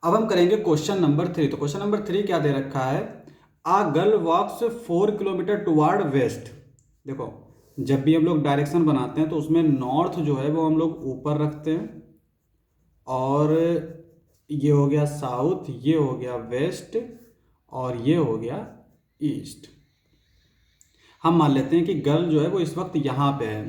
अब हम करेंगे क्वेश्चन नंबर 3। तो क्वेश्चन नंबर 3 क्या दे रखा है, आ गर्ल वॉक्स 4 किलोमीटर टुवार्ड वेस्ट। देखो, जब भी हम लोग डायरेक्शन बनाते हैं तो उसमें नॉर्थ जो है वो हम लोग ऊपर रखते हैं, और ये हो गया साउथ, ये हो गया वेस्ट, और ये हो गया ईस्ट। हम मान लेते हैं कि गर्ल जो है वो इस वक्त यहाँ पे है,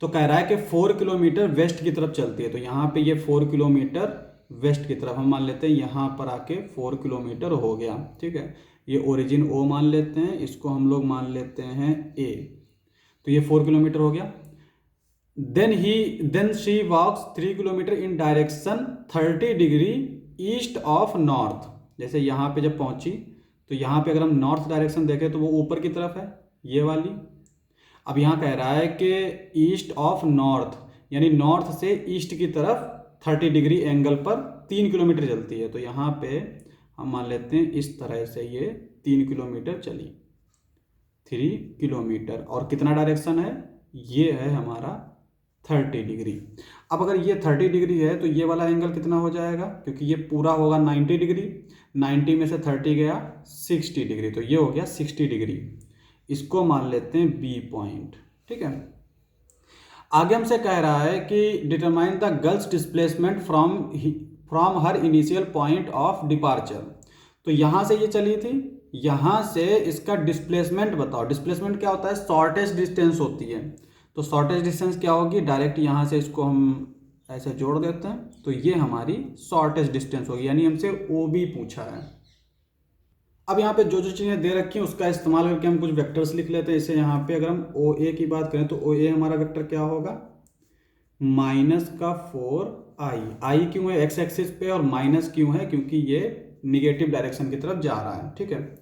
तो कह रहा है कि 4 किलोमीटर वेस्ट की तरफ चलती है। तो यहाँ पे ये 4 किलोमीटर वेस्ट की तरफ हम मान लेते हैं, यहाँ पर आके 4 किलोमीटर हो गया। ठीक है, ये ओरिजिन ओ मान लेते हैं, इसको हम लोग मान लेते हैं ए। तो ये 4 किलोमीटर हो गया। Then she walks 3 kilometre in direction 30 degree east of north. जैसे यहाँ पे जब पहुंची, तो यहाँ पे अगर हम नॉर्थ डायरेक्शन देखें तो वो ऊपर की तरफ है, ये वाली। अब यहाँ कह रहा है कि ईस्ट ऑफ नॉर्थ, यानी नॉर्थ से ईस्ट की तरफ 30 डिग्री एंगल पर 3 किलोमीटर चलती है। तो यहाँ पे हम मान लेते हैं इस तरह से ये 3 किलोमीटर चली, 3 किलोमीटर। और कितना डायरेक्शन है, ये है हमारा 30 डिग्री। अब अगर ये 30 डिग्री है तो ये वाला एंगल कितना हो जाएगा, क्योंकि ये पूरा होगा 90 डिग्री, 90 में से 30 गया 60 डिग्री, तो ये हो गया 60 डिग्री। इसको मान लेते हैं बी पॉइंट। ठीक है, आगे हमसे कह रहा है कि determine the girls displacement from her initial point of departure. तो यहाँ से ये चली थी, यहाँ से इसका डिस्प्लेसमेंट बताओ। डिस्प्लेसमेंट क्या होता है, शॉर्टेस्ट डिस्टेंस होती है। तो शॉर्टेस्ट डिस्टेंस क्या होगी, डायरेक्ट यहाँ से इसको हम ऐसे जोड़ देते हैं, तो ये हमारी शॉर्टेस्ट डिस्टेंस होगी, यानी हमसे ओ बी पूछा है। अब यहाँ पे जो जो चीज़ें दे रखी हैं उसका इस्तेमाल करके हम कुछ वेक्टर्स लिख लेते हैं। जैसे यहाँ पे अगर हम ओ ए की बात करें तो ओ ए हमारा वेक्टर क्या होगा, माइनस का 4i। आई क्यों है एक्स एक्सिस पे, और माइनस क्यों है, क्योंकि ये निगेटिव डायरेक्शन की तरफ जा रहा है। ठीक है,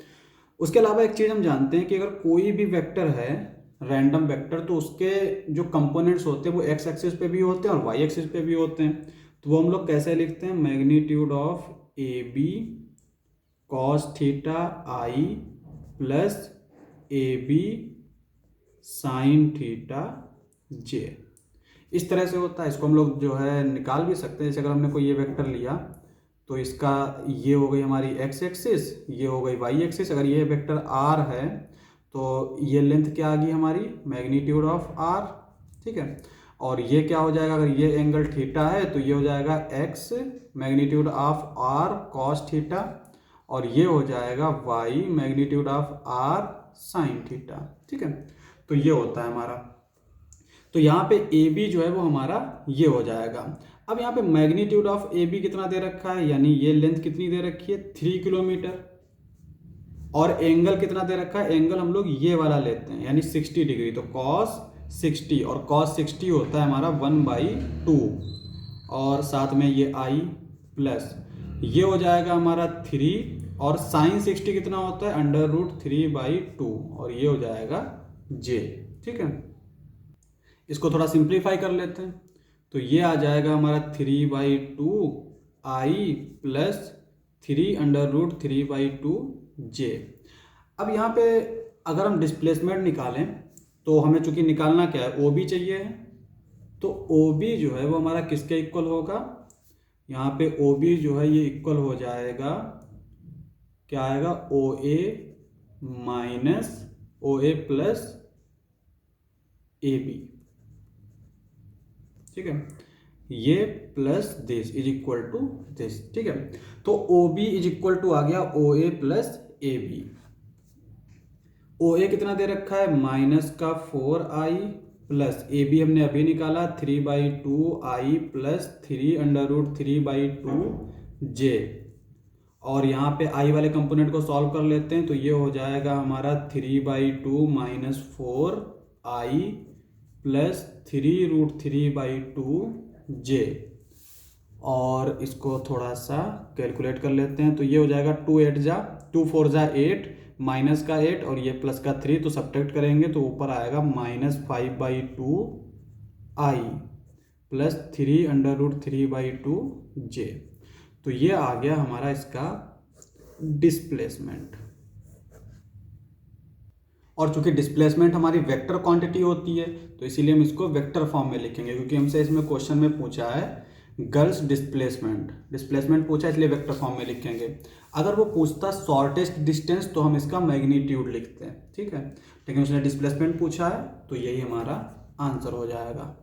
उसके अलावा एक चीज़ हम जानते हैं कि अगर कोई भी वेक्टर है, रैंडम वेक्टर, तो उसके जो कंपोनेंट्स होते हैं वो एक्स एक्सिस पे भी होते हैं और वाई एक्सिस पे भी होते हैं। तो वो हम लोग कैसे लिखते हैं, magnitude of a b cos theta i plus A b sine theta j. इस तरह से होता है। इसको हम लोग जो है निकाल भी सकते हैं। जैसे अगर हमने कोई ये वेक्टर लिया तो इसका ये हो गई हमारी एक्स एक्सिस, ये हो गई वाई एक्सिस। अगर ये वेक्टर आर है तो ये लेंथ क्या आ गई हमारी, मैग्नीट्यूड ऑफ आर। ठीक है, और ये क्या हो जाएगा, अगर ये एंगल थीटा है तो ये हो जाएगा x magnitude of r cos theta, और ये हो जाएगा y magnitude of r sine theta. ठीक है, तो ये होता है हमारा। तो यहाँ पे ए बी जो है वो हमारा ये हो जाएगा। अब यहाँ पे मैग्नीट्यूड ऑफ ए बी कितना दे रखा है, यानी ये लेंथ कितनी दे रखी है 3 किलोमीटर, और एंगल कितना दे रखा है, एंगल हम लोग ये वाला लेते हैं यानी 60 डिग्री। तो cos 60, और cos 60 होता है हमारा 1/2, और साथ में ये i प्लस ये हो जाएगा हमारा 3, और साइन 60 कितना होता है √3/2, और ये हो जाएगा j। ठीक है, इसको थोड़ा सिंप्लीफाई कर लेते हैं, तो ये आ जाएगा हमारा 3/2 i प्लस 3√3/2 j। अब यहाँ पे अगर हम डिस्प्लेसमेंट निकालें तो हमें चूंकि निकालना क्या है, ओ बी चाहिए है, तो ओ बी जो है वो हमारा किसके इक्वल होगा, यहाँ पे ओ बी जो है ये इक्वल हो जाएगा, क्या आएगा, O A minus O A plus A B. ठीक है, ये plus this is equal to this. ठीक है, तो O B is equal to आ गया O A plus A B. ओ ए कितना दे रखा है, माइनस का 4i प्लस ए बी हमने अभी निकाला 3/2i प्लस 3√3/2 j। और यहाँ पे i वाले कंपोनेंट को सॉल्व कर लेते हैं, तो ये हो जाएगा हमारा 3/2 माइनस 4i प्लस 3√3/2 j। और इसको थोड़ा सा कैलकुलेट कर लेते हैं, तो ये हो जाएगा 2 4 जा 8, माइनस का 8 और ये प्लस का 3, तो सब्ट्रैक्ट करेंगे तो ऊपर आएगा -5/2 i प्लस 3√3/2 j। तो ये आ गया हमारा इसका डिस्प्लेसमेंट। और चूंकि डिस्प्लेसमेंट हमारी वेक्टर क्वांटिटी होती है तो इसीलिए हम इसको वेक्टर फॉर्म में लिखेंगे, क्योंकि हमसे इसमें क्वेश्चन में पूछा है गर्ल्स डिस्प्लेसमेंट, डिस्प्लेसमेंट पूछा इसलिए वेक्टर फॉर्म में लिखेंगे। अगर वो पूछता शॉर्टेस्ट डिस्टेंस तो हम इसका मैग्नीट्यूड लिखते हैं, ठीक है, लेकिन उसने डिस्प्लेसमेंट पूछा है तो यही हमारा आंसर हो जाएगा।